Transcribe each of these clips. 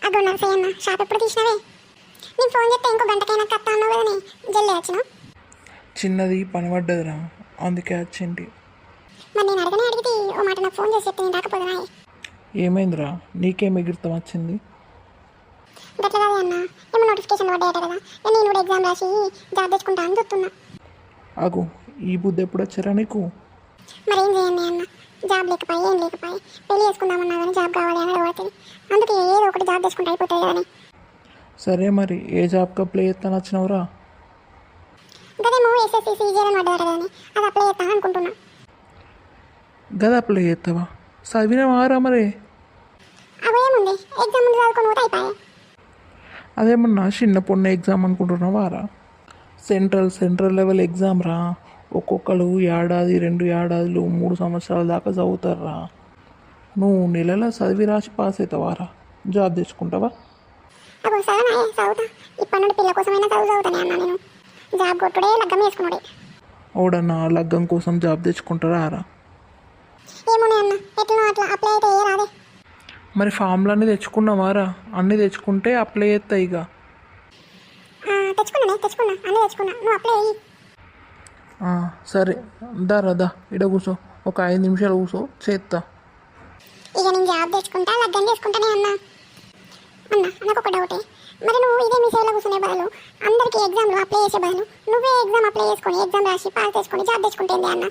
అగో నరసయ్య అన్న షాప్ ఎప్పుడు తీసినవే? నేను ఫోన్ చేస్తే ఇంకో గంటకైనా కత్తా అన్నావు కదా, జల్లి వచ్చిన. చిన్నది పని పడ్డదిరా, అందుకే వచ్చింది. మరి నేను అడిగితే ఓ మాట నాకు ఫోన్ చేసి చెప్తే నేను రాకపోదునా? ఏమైందిరా, నీకేం ఎగిరితం వచ్చింది? గట్ల కాదే అన్న, ఏమో నోటిఫికేషన్ పడ్డాయట కదా, నేను కూడా ఎగ్జామ్ రాసి జాబ్ తెచ్చుకుంటా అని చూస్తున్నా. ఆగు, ఈ బుద్ధి ఎప్పుడు వచ్చారా నీకు? మరేం చేయండి అన్న, జాబ్ లేకపోయి ఏం లేకపోయి పెళ్లి చేసుకుందామన్నా కానీ జాబ్ కావాలి అని పడుతుంది. అందుకే ఏదో ఒకటి జాబ్ తెచ్చుకుంటే అయిపోతుంది కదని. సరే మరి ఏ జాబ్కి అప్లై చేస్తాను వచ్చినవురా? గదేమో ఎస్ఎస్సి సీజీఎల్ అని పడ్డారు కదని అది అప్లై చేస్తాను అనుకుంటున్నా. గది అప్లై చేస్తావా? చదివినవారా మరి? అవి ఏముంది, ఎగ్జామ్ ముందు చదువుకొని పోతే అయిపోయాయి. అదేమన్నా చిన్న పొన్న ఎగ్జామ్ అనుకుంటున్నావారా? సెంట్రల్ లెవెల్ ఎగ్జామ్ రా. ఒక్కొక్కరు ఏడాది 2 ఏడాదులు 3 సంవత్సరాల దాకా చదువుతారా. నువ్వు నెలలో చదివి రాసి పాస్ అవుతావారా? జాబ్ తెచ్చుకుంటావా? అప్పుడు చదవనా, చదువుతా. ఇప్పటి నుండి పిల్ల కోసమైనా చదువుతానే అన్న. నేను జాబ్ కొట్టుడే లగ్గం వేసుకున్నాడే. ఓడన్నా లగ్గం కోసం జాబ్ తెచ్చుకుంటారా రా? ఏమోనే అన్న, ఎట్లా అట్లా అప్లై అయితే ఏ రాదే. మరి ఫామ్లన్నీ తెచ్చుకున్నావారా? అన్నీ తెచ్చుకుంటే అప్లై చేస్తాయి ఇక. తెచ్చుకున్నా అన్నీ తెచ్చుకున్నా, నువ్వు అప్లై అయ్యి. సరే దా ఇడ కూర్చో, ఒక 5 నిమిషాలు కూర్చో, చేస్తా. ఇక నేను జాబ్ తెచ్చుకుంటా లగ్గం చేసుకుంటానే అన్న. నాకు ఒక డౌటే, మరి నువ్వు ఇదే మీ సేవలో కూర్చునే బదులు అందరికీ ఎగ్జామ్లు అప్లై చేసే బదులు నువ్వే ఎగ్జామ్ అప్లై చేసుకొని ఎగ్జామ్ రాసి పాస్ తెచ్చుకొని జాబ్ తెచ్చుకుంటేంది అన్న.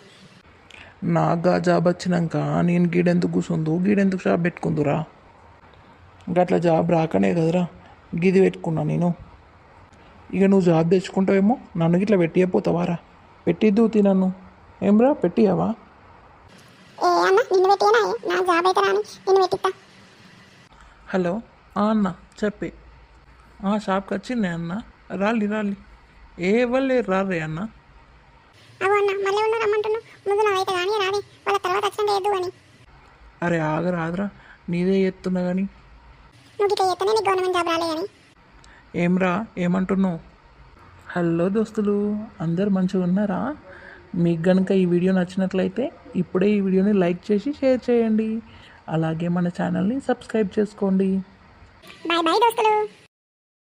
నాగా జాబ్ వచ్చినాక నేను గీడెందుకు కూర్చుందు, గీడెందుకు జాబ్ పెట్టుకుందురా? గట్లా జాబ్ రాకనే కదరా గిది పెట్టుకున్నా నేను. ఇక నువ్వు జాబ్ తెచ్చుకుంటావేమో నన్ను గిట్లా పెట్టియపోతావారా? పెట్టిద్దు నన్ను ఏమ్రా, పెట్టియావా? ఏ అన్న, నిన్ను పెట్టినా నా జాబ్ అయితే రాని, నిన్ను పెట్టిస్తా. హలో అన్న చెప్పి షాప్కి వచ్చిందే అన్న. రాలి ఏ వాళ్ళే రారే అన్న. అవు అన్న, మళ్ళీ ఉన్న రమ్మంటున్నావు. ముందు నావైతే కానీ రాదే, వాళ్ళ తర్వాత వచ్చినా లేదు అని. అరే ఆగరా, నీదే ఎత్తున్నా కానీ. నువ్వు ఇట్లా చేస్తేనే నీకు గవర్నమెంట్ జాబ్ రాలే అని. ఏమ్రా ఏమంటున్నావు? హలో దోస్తులు, అందరు మంచిగా ఉన్నారా? మీకు కనుక ఈ వీడియో నచ్చినట్లయితే ఇప్పుడే ఈ వీడియోని లైక్ చేసి షేర్ చేయండి. అలాగే మన ఛానల్ని సబ్స్క్రైబ్ చేసుకోండి. బాయ్ దోస్తులు.